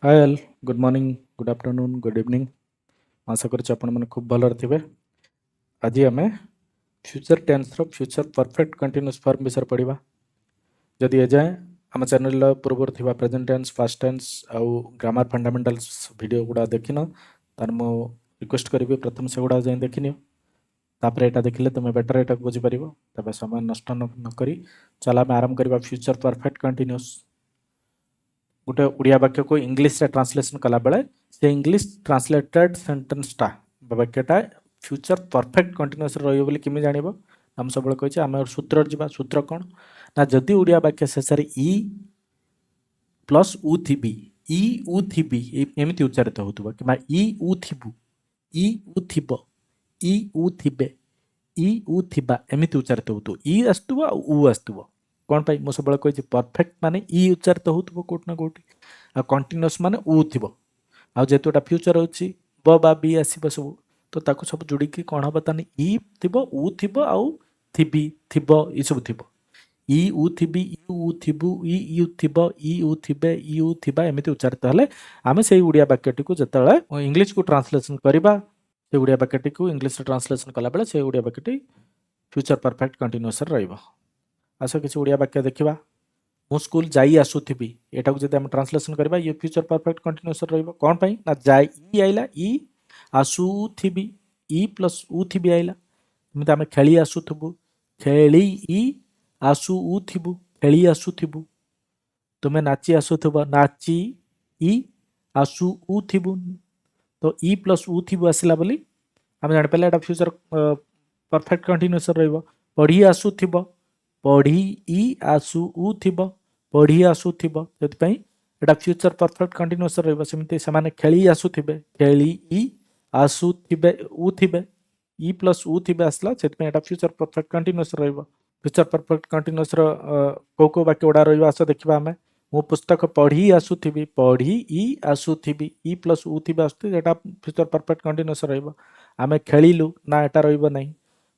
हाय all good morning good afternoon good evening आशा करुच्चे आपण मैंने खूब भलर थे। आज आम future tense future perfect continuous form विषय पढ़ा। जदि एजाए आम चैनल पूर्व थी प्रेजेंट टेन्स पास्ट टेन्स आउ ग्रामर फंडामेंटल्स वीडियो गुड़ा देखिन तार मु रिक्वेस्ट करी प्रथम से गुड़ा जाए देखनी तापर यहाँ देखिले तुम बेटर यहाँ बुझीपर तब समय नष्ट नक चल आम आरंभ करवा फ्यूचर परफेक्ट कंटिन्यूअस। गोटे उड़िया वाक्य को इंग्लीश रे ट्रांसलेशन कला बेले से इंग्लीश ट्रांसलेटेड सेंटेंसटा वाक्यटा फ्यूचर परफेक्ट कंटिन्यूअस रहिबो बोली किमि जानिबो। हम सब कहिचे आम सूत्र जिबा सूत्र कोन ना जदि उड़िया वाक्य शेष ई प्लस उ थिबी ई उ थिबी एमिति उच्चारित होतुबो कि ई उ थिबु ई उ थिबो ई उ थिबे ई उ थिबा एमिति उच्चारित होतु ई आस्तुबो आ उ आस्तुबो कौन पाई मु सब कही परफेक्ट माने ई उच्चारित होतुबो कोट ना कोटी आ कंटिन्यूअस माने उ थिबो आ जेतु एटा फ्यूचर होची ब बा बी आसीबो सब तो ताको सब जोड़ी के कोन हबो ताने ई थिबो उ थिबो आ थिबी थिबो ई सब थिबो ई उ थिबी ई उ थिबु ई यु थिबो ई उ थिबे ई उ थिबा एमिति उच्चारित हले आमे सेही उड़िया वाक्यटी को जतले इंग्लिश को ट्रांसलेशन करबा से उड़िया वाक्यटी को इंग्लिश ट्रांसलेशन कला बेले से उड़िया वाक्यटी फ्यूचर परफेक्ट कंटिन्यूअस रहइबो। आस किसी उड़िया वाक्य देखा मु स्कूल जाई आसुथी एटा को जब ट्रांसलेशन करबा ये फ्यूचर परफेक्ट कंटिन्यूअस रहइबो कोन पई ना जाई ई आइला ई आसुथी ई प्लस उ थी आइला एमती आम खेली आसुथबु खेली ई आसु उ थिबु खेली आसुथिबु तुमे नाची आसुथब नाची ई आसु उ थिबु तो ई प्लस उ थिबु आसिला बोली आम जानि पाले एटा फ्यूचर परफेक्ट कंटिन्यूअस रहइबो। पढ़ी आसुथिब पढ़ी ई आसु उ थिब पढ़ी आसुथिब से एटा फ्यूचर परफेक्ट कंटिन्यूअस रहइबो। सेमती सेमाने खेली आसुथिबे खेली ई आसुथिबे उ थिबे ई प्लस उ थिबे आसला से एटा फ्यूचर परफेक्ट कंटिन्यूअस रहइबो। फ्यूचर परफेक्ट कंटिन्यूअस को वाक्य गुड़ा रहा आस देखा आम मु पुस्तक पढ़ी आसुथी पढ़ी ई आसुथी ई प्लस उ थी आसुटा फ्यूचर परफेक्ट कंटिन्यूअस रहिबो। आमे खेलिलु ना एटा रहिबो नहीं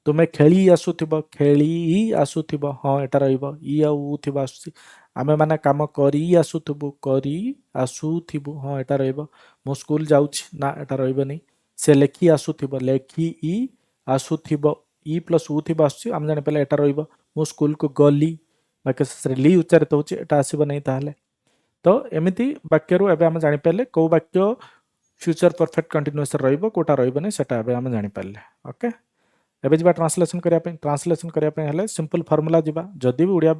तुमे खेली आसुथब खेली आसुथब हाँ एटा रहिबो ई आ उ थिबा आसुची आमे माने काम करी आसुथबु करी आसुथिबु हाँ एटा रहिबो। मु स्कूल जाउछि ना एटा रहिबो नहीं से लेखी आसुथब लेखी ई आसुथब ई प्लस उ थिबा आसुची आम जानि पाले एटा रहिबो। मु स्कूल को गली वाक्य शेष ली उच्चारित होछि एटा आसीबो नहीं ताहले तो एमिति वाक्यरु एबे आम जानि पाले को वाक्य फ्यूचर परफेक्ट कंटिन्यूअस रहिबो कोटा रहिबो नहीं सेटा एबे आम जानि पाले। ओके एबे जिबा ट्रांसलेशन करिया पे हेले सिंपल फार्मूला जिबा जदि भी उड़िया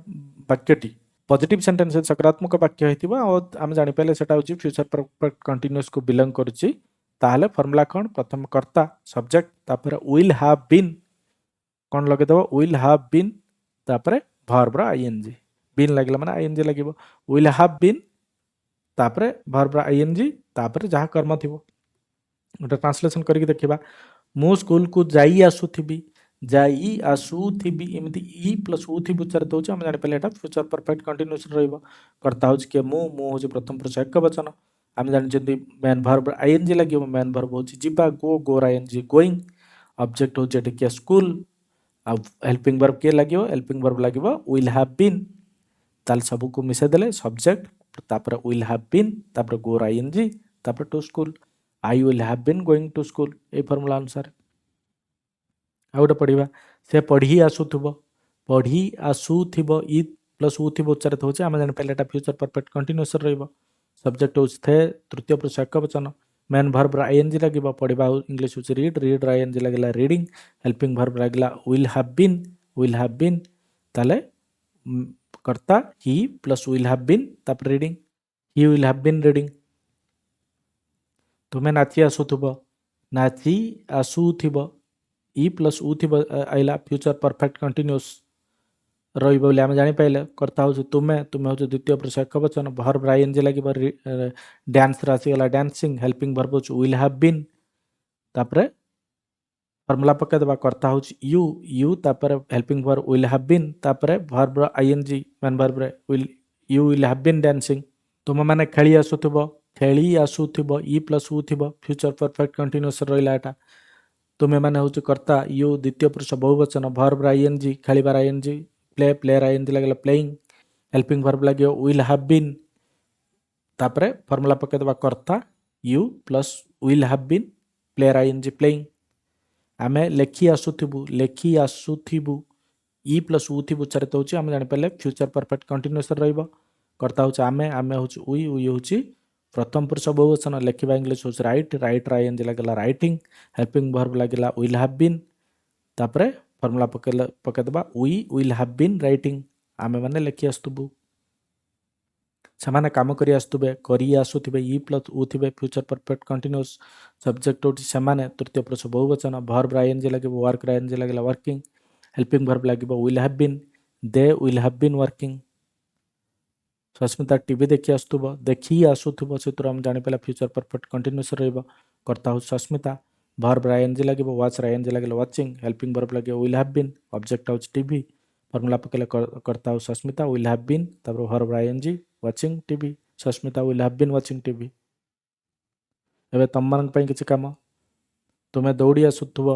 वाक्यटी पॉजिटिव सेंटेंस सकारात्मक वाक्य होइतिबा और आम जानि पाले सेटा होछि फ्यूचर परफेक्ट कंटिन्यूअस को बिलोंग करूछि ताहले फार्मूला कोन प्रथम कर्ता सब्जेक्ट तापर विल हैव बीन कौन लगे दबो विल हैव बीन तापर वर्ब आईएनजी बीन लागला माने आईएनजी लागिबो विल हैव बीन तापर वर्ब आईएनजी तापर जहाँ कर्म थिबो गोटे ट्रांसलेशन करके देखिबा मु स्कूल को जाई आसुथी जाई आसुथी एमती ई प्लस उ थी उच्चारित होछि हम जानि पाले एटा फ्यूचर परफेक्ट कंटिन्यूअस रहइबो। कर्ता होछि के मु होछि प्रथम पुरुष एक वचन आम जानिछन्ती मेन वर्ब आईएनजी लागिबो मेन वर्ब होछि जिबा गो गोर आईएनजी गोइंग ऑब्जेक्ट होछि एटा के स्कूल आ हेल्पिंग वर्ब के लागिबो हेल्पिंग वर्ब लागिबो विल हैव बीन ताल सब को मिसे देले सब्जेक्ट तापर विल हैव बीन तापर गोर आईएनजी तापर to school I will have been going to school ए फॉर्मूला अनुसार आ गोटे पढ़ा से पढ़ी आसुथब पढ़ी आसुथब ई प्लस उ थी उच्चारित होछि आम जानि पाले एटा फ्यूचर परफेक्ट कंटिन्यूअस रहइबो। सब्जेक्ट होछि थे तृतीय पुरुष एक वचन मेन वर्ब आईएनजी लागिबो पढ़िबा इंग्लिश होछि रीड रीड आईएनजी लागिला रीडिंग हेल्पिंग वर्ब लागिला विल हैव बीन ताले कर्ता he plus will have been तापर reading he will have been reading तुमे नाची आसुथब नाची आसुथिब ई प्लस उ थी आइला फ्यूचर परफेक्ट कंटिन्यूअस रही बोली आम जापारे कर्ता हूँ तुम्हें तुम्हें हूँ द्वितीय पुरुष एक वचन वर्ब आईएनजी लगे डांस आसीगला डांसिंग हेल्पिंग वर्ब हूँ विल हैव बीन तापर फॉर्मूला पकईदेवा कर्ता हूँ यू यू तापर helping verb will have been तापर verb ING main verb will you will have been dancing तुम मैंने खेली आसुथब खेली आसुथब ई प्लस उ थी फ्यूचर परफेक्ट कंटिन्यूअस रहा एटा तुम्हें मैंने हूँ कर्ता यू द्वितीय पुरुष बहुवचन वर्ब आईएनजी खेलिबार आईएनजी प्ले प्लेयर आईएनजी लगे प्लेइंग हेल्पिंग वर्ब लगे विल हैव बीन तापरे फॉर्मूला पकेदबा कर्ता you plus will have been player ING playing आमे लेखी आसुथिबु ई प्लस उ थी उच्चारित होची आमे जानि पले फ्यूचर परफेक्ट कंटीन्यूअस रहइबो कर्ता होची आमे होची उई होची प्रथम पुरुष बहुवचन लेखिबा इंग्लिश होची राइट राइट आईएनजी लागला राइटिंग हेल्पिंग वर्ब लागला विल हैव बीन तापरे फॉर्मूला पकेदबा we will have been writing आमे माने लेखि आस्तुबु ସେମାନେ କାମ କରି ଆସୁଥିବେ ଇ ପ୍ଲସ୍ ଉ ଥିବେ ଫ୍ୟୁଚର ପରଫେକ୍ଟ କଣ୍ଟିନ୍ୟୁଅସ୍ ସବଜେକ୍ଟ ହେଉଛି ସେମାନେ ତୃତୀୟ ପୁରୁଷ ବହୁବଚନ ଭର୍ବ ଆଇଏନଜି ଲାଗିବ ୱାର୍କ ଆଇଏନଜି ଲାଗିଲା ୱାର୍କିଂ ହେଲ୍ପିଂ ଭର୍ବ ଲାଗିବ will have bin De will have bin working Sasmita TV ଦେଖି ଆସୁଥିବ ସେଥିରୁ ଆମେ ଜାଣିପାରିଲା ଫ୍ୟୁଚର ପରଫେକ୍ଟ କଣ୍ଟିନ୍ୟୁଅସ୍ ରହିବ କର୍ତ୍ତା ହେଉଛି ସସ୍ମିତା ଭର୍ବ ଆଇଏନଜି ଲାଗିବ ୱାଚ୍ ଆଇଏନଜି ଲାଗିଲା ୱାଚିଂ ହେଲ୍ପିଂ ଭର୍ବ ଲାଗିବ ୱିଲ୍ ହାଭ୍ ବିନ୍ ଅବଜେକ୍ଟ ହେଉଛି ଟିଭି ଫର୍ମୁଲା ପକେଇଲେ କର୍ତ୍ତା ହେଉଛି ସସ୍ମିତା ୱିଲ୍ ହାଭ୍ ବିନ୍ ତାପରେ verb ING watching TV Sasmita will have been watching TV एबे तुम मान पई किछि काम तुमे दौड़ी आसुथुबो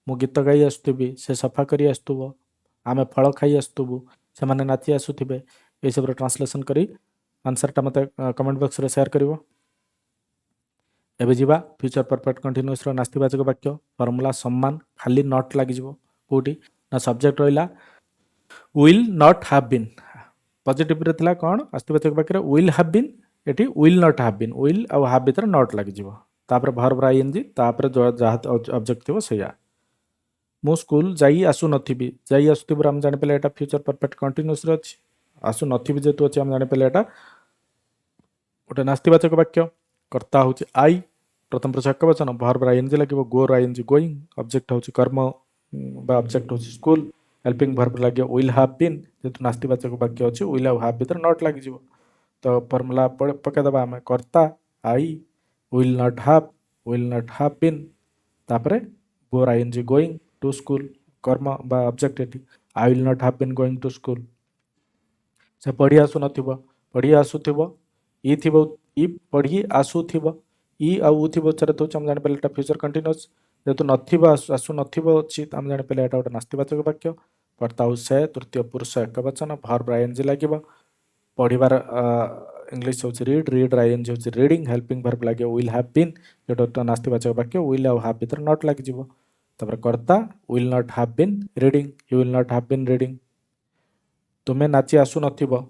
मु गीत गाई आसुथिबी से सफा करी आसुथुबो आमे फल खाई आसुथुबु से माने नाची आसुथिबे ए सब ट्रांसलेशन करी आंसर टा मते कमेंट बॉक्स रे शेयर करिवो एबे जीवा फ्यूचर परफेक्ट कंटीन्यूअस रो नास्तिवाचक वाक्य फार्मूला सम्मान खाली नॉट लागि जिवो कोठी ना सब्जेक्ट रहिला will not have been positive रे थिला कोन अस्तिवाचक वाक्य विल हैव बीन एटी will not have been will आ हैव भीतर नॉट लागि जिवो तापर भर्ब आईएनजी तापर जहा ऑब्जेक्ट थिबो सेया मु स्कूल जाई आसु नथिबी जाई आसुथिबो हम जानि पेले एटा फ्यूचर परफेक्ट कंटीन्यूअस रे अछि आसु नथिबी जेतु अछि हम जानि पेले एटा ओटा नास्तिवाचक वाक्य कर्ता होछि आई प्रथम पुरुष एकवचन भर्ब आईएनजी लागिवो गो आईएनजी गोइंग ऑब्जेक्ट होछि कर्म बा ऑब्जेक्ट होछि स्कूल हेल्पिंग भर्ब लगे विल हैव बीन जेतु नास्तिवाचक वाक्य अछि विल हैव भीतर नॉट लागि जिवो तो फॉर्मूला पके दबा हम कर्ता I will not have been तापरे go ING going to school कर्म बा ऑब्जेक्ट एटी I will not have been going to school से पढ़ी आसुथिबो ई थिबो ई पढ़ी आसुथिबो ई आ उ थिबो चरत होछ हम जानि पले एटा फ्यूचर कंटीन्यूअस जेतु नथिबो आसु नथिबो अछि हम जानि पले एटा ओटा नास्तिवाचक वाक्य कर्ता से तृतीय पुरुष एकवचन भर्ब आईएनजी लागिबो पढ़िबार इंग्लिश होछि रीड आईएनजी होछि रीडिंग हेल्पिंग भर्ब लागिबो विल हैव बीन जेतु नास्तिवाचक वाक्य विल हैव भीतर नॉट लागि जिवो तापर कर्ता will not have been reading you will not have been reading तुमे नाची आसु नथिबो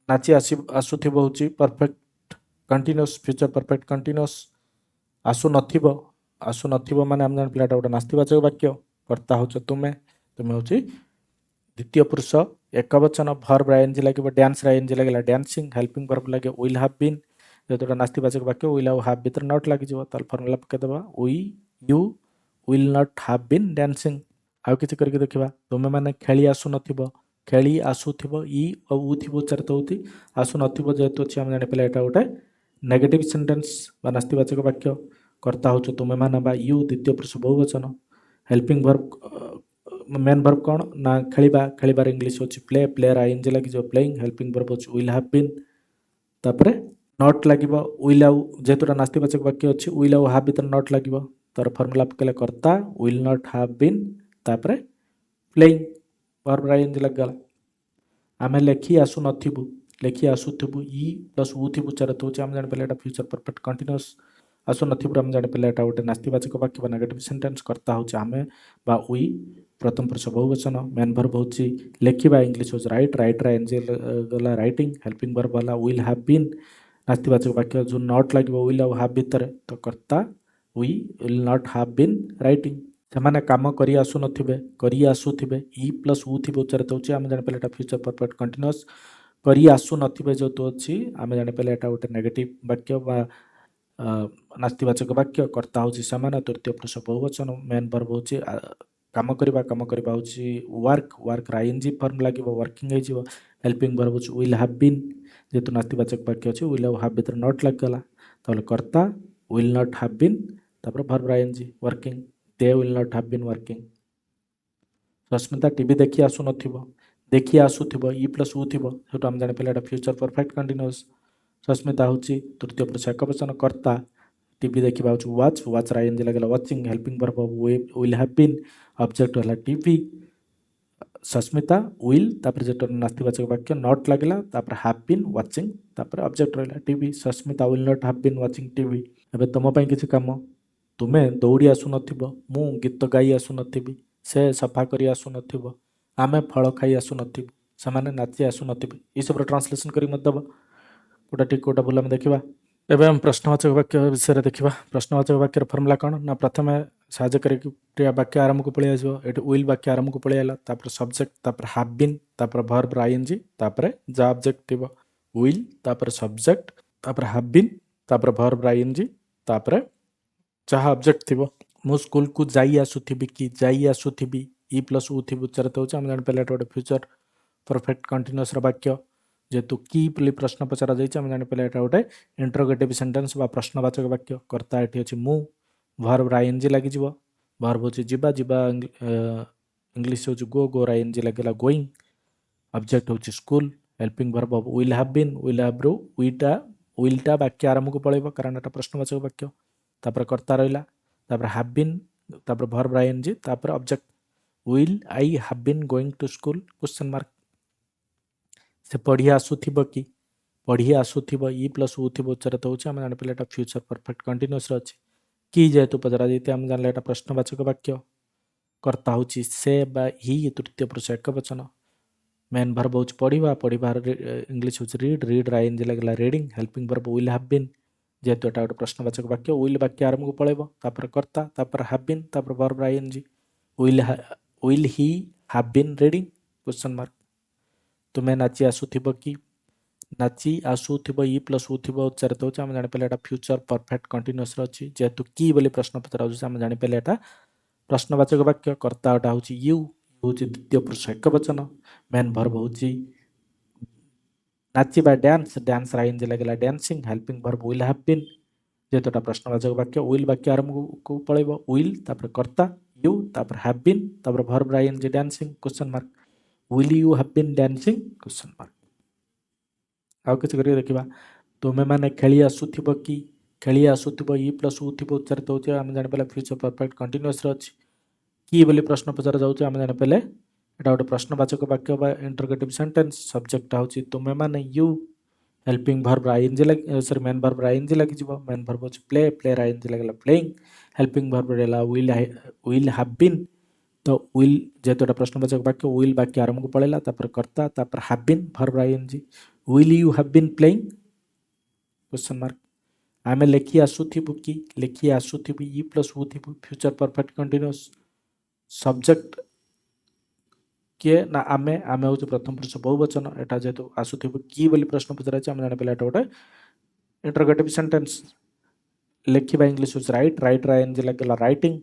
नाची आसुथिबो होछि perfect continuous future perfect continuous आसु नथिबो माने हम जानि पिलाटा ओटा नास्तिवाचक वाक्य कर्ता होछ तुमे होछि द्वितीय पुरुष एकवचन भर्ब आईएनजी लागिबो डांस आईएनजी लागिला डांसिंग हेल्पिंग भर्ब लागे विल हैव बीन जेतुटा नास्तिवाचक वाक्य विल हैव भीतर नॉट लागि जिवो ताल फॉर्मूला पके दबा you will not have been dancing आउ किछि करके देखिबा तुमे माने खेली आसुथिबो ई आ उ थिबो उच्चारित होती आसु नथिबो जेतु अछि हम जानि पेले एटा गोटे नेगेटिव सेंटेंस बा नास्तिवाचक वाक्य कर्ता होछ तुमे माने बा यू द्वितीय पुरुष बहुवचन हेल्पिंग भर्ब मेन भर्ब कौन ना खेलिबार इंग्लिश होछि प्लेयर आईएनजी लागि जो प्लेइंग हेल्पिंग भर्ब होछि विल हैव बीन तापरे नॉट लागिबो विल आउ जेतुरा नास्तिवाचक वाक्य अछि विल आउ हैव भीतर नॉट लागिबो तार फॉर्मूला पकेले कर्ता विल नॉट हैव बीन तापरे प्लेइंग भर्ब आईएनजी लागला आमे लेखि आसुथिबु ई प्लस उ थिबु उच्चारित होछि हम जानि पेले एटा फ्यूचर परफेक्ट कंटीन्यूअस आसु नथिबु हम जानि पेले एटा गोटे नास्तिवाचक वाक्य बा नेगेटिव सेंटेंस कर्ता होछि आमे बा वी प्रथम पुरुष बहुवचन मेन भर्ब होछि लेखिबा इंग्लिश होछि राइट आईएनजी गला राइटिंग हेल्पिंग भर्ब वाला विल हैव बीन नास्तिवाचक वाक्य जो नॉट लागिबो विल हैव भीतर तो कर्ता we will not have been writing ସେମାନେ କାମ କରି ଆସୁଥିବେ ଇ ପ୍ଲସ୍ ଉ ଥିବ ଉଚ୍ଚାରିତ ହେଉଛି ଆମେ ଜାଣିପାରିଲେ ଏଟା ଫ୍ୟୁଚର ପରଫେକ୍ଟ କଣ୍ଟିନ୍ୟୁଅସ୍ କରି ଆସୁନଥିବେ ଯେହେତୁ ଅଛି ଆମେ ଜାଣିପାରିଲେ ଏଟା ଗୋଟେ ନେଗେଟିଭ ବାକ୍ୟ ବା ନାସ୍ତିବାଚକ ବାକ୍ୟ କର୍ତ୍ତା ହେଉଛି ସେମାନେ ତୃତୀୟ ପୁରୁଷ ବହୁବଚନ ମେନ୍ ଭର୍ବ ହେଉଛି କାମ କରିବା ହେଉଛି ୱାର୍କ ଆଇଏନଜି ଫର୍ମ ଲାଗିବ ୱାର୍କିଂ ହେଇଯିବ ହେଲ୍ପିଂ ଭର୍ବ ହେଉଛି ୱିଲ୍ ହାଭ୍ ବିନ୍ ଯେହେତୁ ନାସ୍ତିବାଚକ ବାକ୍ୟ ଅଛି ୱିଲ୍ ଆଉ ହାଭ୍ ଭିତରେ ନଟ୍ ଲାଗିଗଲା ତାହେଲେ କର୍ତ୍ତା ୱିଲ୍ ନଟ୍ ହାଭ୍ ବିନ୍ ତାପରେ verb ING working they will not have been working Sasmita TV ଦେଖି ଆସୁଥିବ ଇ ପ୍ଲସ୍ ଉ ଥିବ ସେଠୁ ଆମେ ଜାଣିପାରିଲେ ଏଟା ଫ୍ୟୁଚର ପରଫେକ୍ଟ କଣ୍ଟିନ୍ୟୁଅସ୍ ସସ୍ମିତା ହେଉଛି ତୃତୀୟ ପୁରୁଷ ଏକବଚନ କର୍ତ୍ତା ଟିଭି ଦେଖିବା ହେଉଛି ୱାଚ୍ ଆଇଏନଜି ଲାଗିଲା watching helping verb will have been object ହେଲା ଟିଭି सस्मिता विल तापर जेटा नास्तिवाचक वाक्य नॉट लागला तापर हैव बीन वाचिंग तापर ऑब्जेक्ट रहला TV Sasmita will not have been watching TV. एबे तुम पई किछि काम तुमे दौड़ी आसु नथिबो मु गीत गाई आसु नथिबी से सफा करी आसु नथिबो आमे फल खाई आसु नथिबु समाने नाची आसु नथिबे ई सब ट्रांसलेशन करी मत दबो कोटा ठीक कोटा भूल हम देखिबा। एबे हम प्रश्नवाचक वाक्य विषय देखिबा। प्रश्नवाचक वाक्यर फॉर्मूला कोन ना प्रथमे साहाय्यकारी क्रिया वाक्य आरंभ को पळै आसीबो एठी विल वाक्य आरंभ को पळै आला तापर सब्जेक्ट तापर हैव बीन तापर वर्ब आईएनजी तापर जा ऑब्जेक्ट थिबो विल तापर सब्जेक्ट तापर हैव बीन तापर वर्ब आईएनजी तापर जहाँ ऑब्जेक्ट थिबो मु स्कूल को जाई आसुथिबी कि जाई आसुथिबी ई प्लस उ थिबो उच्चारित होउछ हम जान पहले एटा फ्यूचर परफेक्ट कंटीन्यूअस रो वाक्य जेतु की बोली प्रश्न पचरा जाइछ हम जान पहले एटा गोटे इंटरोगेटिव सेंटेंस बा प्रश्नवाचक वाक्य कर्ता एठी अछि मु वर्ब आईएनजी लागि जिवो वर्ब होछि जिबा जिबा इंग्लिश होछि गो गो आईएनजी लागला गोइंग ऑब्जेक्ट होछि school helping verb of will have रो विलटा वाक्य आरंभ को पळैबो कारण एटा प्रश्नवाचक वाक्य तापर कर्ता रहिला तापर हैव बीन तापर वर्ब आईएनजी तापर object will I have been going to school question mark से पढ़ी आसुथिबो कि पढ़ी आसुथिबो ई प्लस उ थिबो उच्चारित होउछ हम जान पले एटा फ्यूचर परफेक्ट कंटीन्यूअस अछि कि जेतु पचरा जैते हम जानले एटा प्रश्नवाचक वाक्य कर्ता होछि से बा ही तृतीय पुरुष एकवचन मेन वर्ब होछि पढ़िबा पढ़िबा इंग्लिश होछि रीड आईएनजी लागला reading helping verb will have been जेतु एटा गोटे प्रश्नवाचक वाक्य विल वाक्य आरंभ को पळैबो तापर कर्ता तापर हैव बीन तापर verb ING will he have been reading question mark तुमे नाची आसुथिबो कि नाची आसुथिबो ई प्लस उ थिबो उच्चारित होउछ हम जानि पले एटा फ्यूचर परफेक्ट कंटीन्यूअस रो अछि जेतु की बोली प्रश्न पचरा होउछ हम जानि पले एटा प्रश्नवाचक वाक्य कर्ता एटा होउछ यू होउछ द्वितीय पुरुष एकवचन मेन वर्ब होउछ नाचिबा डांस आईएनजी लागला dancing helping verb will have been जेतु एटा प्रश्नवाचक वाक्य विल वाक्य आरंभ को पळैबो विल तापर कर्ता यू तापर हैव बीन तापर verb ING dancing question mark will you have been dancing question mark. आउ किछ करी देखिबा तुमे माने खेली आसुथिबो कि खेली आसुथिबो ई प्लस उ थिबो उच्चारित होउछ हम जानि पले फ्यूचर परफेक्ट कंटीन्यूअस रो अछि की बोली प्रश्न पचरा जाउछ हम जानि पले एटा गोटे प्रश्नवाचक वाक्य बा इंटरोगेटिव सेंटेंस सब्जेक्ट होउछ तुमे माने यू हेल्पिंग वर्ब आईएनजी लाग सॉरी मेन वर्ब आईएनजी लागि जिवो मेन वर्ब होउछ प्ले आईएनजी लागला प्लेइंग हेल्पिंग वर्ब रेला विल हैव बीन तो विल जेतु एटा प्रश्नवाचक वाक्य विल वाक्य आरंभ को पळैला तापर कर्ता तापर have been verb ING will you have been playing question mark आमे लेखि आसुथिबु कि लेखि आसुथिबु ई प्लस उ थिबु फ्यूचर परफेक्ट कंटीन्यूअस सब्जेक्ट के ना आमे होउछ प्रथम पुरुष बहुवचन एटा जेतु आसुथिबु की बोली प्रश्न पचरा छै हम जानि पले एटा गोटे इंटरोगेटिव सेंटेंस लेखिबा इंग्लिश होउछ राइट आईएनजी लागला राइटिंग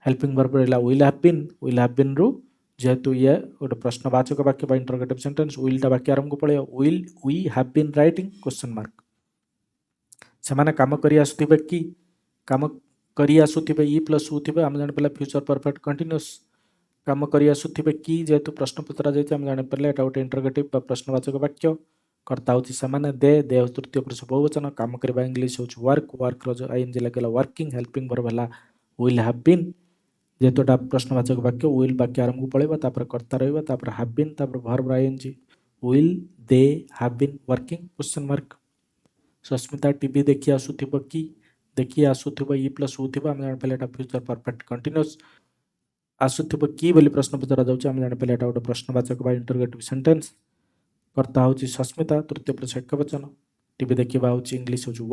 हेल्पिंग वर्ब रहला विल हैव बीन रु जेतु ये गोटे प्रश्नवाचक वाक्य बा इंटरोगेटिव सेंटेंस विल टा वाक्य आरंभ को पळे will we have been writing question mark सेमाने काम करी आसुथिबे कि काम करी आसुथिबे ई प्लस उ थिबे हम जानि पले फ्यूचर परफेक्ट कंटीन्यूअस काम करी आसुथिबे कि जेतु प्रश्न पचरा जाइछ हम जानि पले एटा गोटे इंटरोगेटिव बा प्रश्नवाचक वाक्य कर्ता होछि सेमाने दे तृतीय पुरुष बहुवचन काम करबा इंग्लिश होछि वर्क रो आईएनजी लागला वर्किंग हेल्पिंग वर्ब हला विल हैव बीन जेतु एटा प्रश्नवाचक वाक्य विल वाक्य आरंभ को पळैबा तापर कर्ता रहइबा तापर हैव बीन तापर verb ING will they have been working question mark Sasmita TV देखि आसुथिबो कि देखि आसुथिबो ई प्लस उ थिबो हम जानि पले एटा फ्यूचर परफेक्ट कंटीन्यूअस आसुथिबो कि बोली प्रश्न पचरा जाउछ हम जानि पले एटा गोटे प्रश्नवाचक बा इंटरोगेटिव सेंटेंस कर्ता होछि सस्मिता तृतीय पुरुष एकवचन टीवी देखिबा होछि इंग्लिश होछि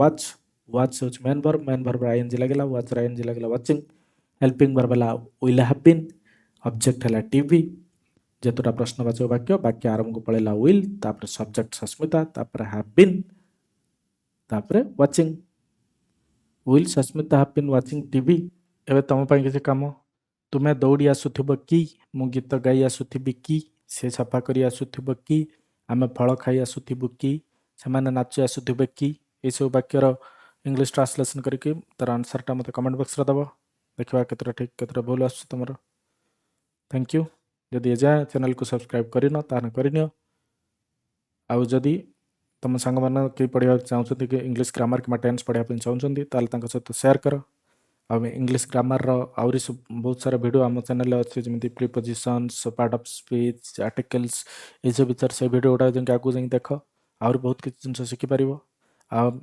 वाच होछि मेन वर्ब आईएनजी लागला वाच आईएनजी लागला वाचिंग हेल्पिंग वर्ब हला विल हैव बीन ऑब्जेक्ट हला टीवी जेतुटा प्रश्नवाचक वाक्य आरंभ को पळैला विल तापर सब्जेक्ट सस्मिता तापर हैव बीन तापर watching will Sasmita have been watching TV. एबे तम पई किछि काम तुमे दौड़ी आसुथिबो कि मु गीत गाई आसुथिबी कि से सफा करी आसुथिबो कि आमे फल खाई आसुथिबो कि सेमाने नाचि आसुथिबे कि ए सब वाक्यर इंग्लिश ट्रांसलेशन करके तार आंसरटा मते कमेंट बॉक्स रे दबो देखिबा केतरा ठीक केतरा भूल आसु तमरो। थैंक यू जदि एजाए चैनल को सब्सक्राइब करिनो ताने करिनियो आउ जदि तुम सांग मान कि पढ़ा चाहते कि इंग्लिश ग्रामर कि टेन्स पढ़ापी चाहते ताल सहित शेयर कर आम इंग्लिश ग्रामर आहरी बहुत सारा वीडियो आम चैनल अच्छे जमी prepositions part of speech articles ये सब विचार से वीडियो गुड़ा जैसे आगू जाई देख आहरी बहुत किसी जिन शिखिपर आम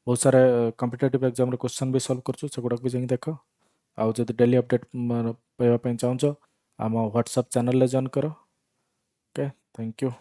बहुत सारा कॉम्पिटिटिव एग्जाम क्वेश्चन भी सॉल्व करछु से गुड़ा भी जाई देख आउ जब डेली अपडेट पाइबा चाहूँ आम व्हाट्सएप चैनल जॉइन कर ओके थैंक यू।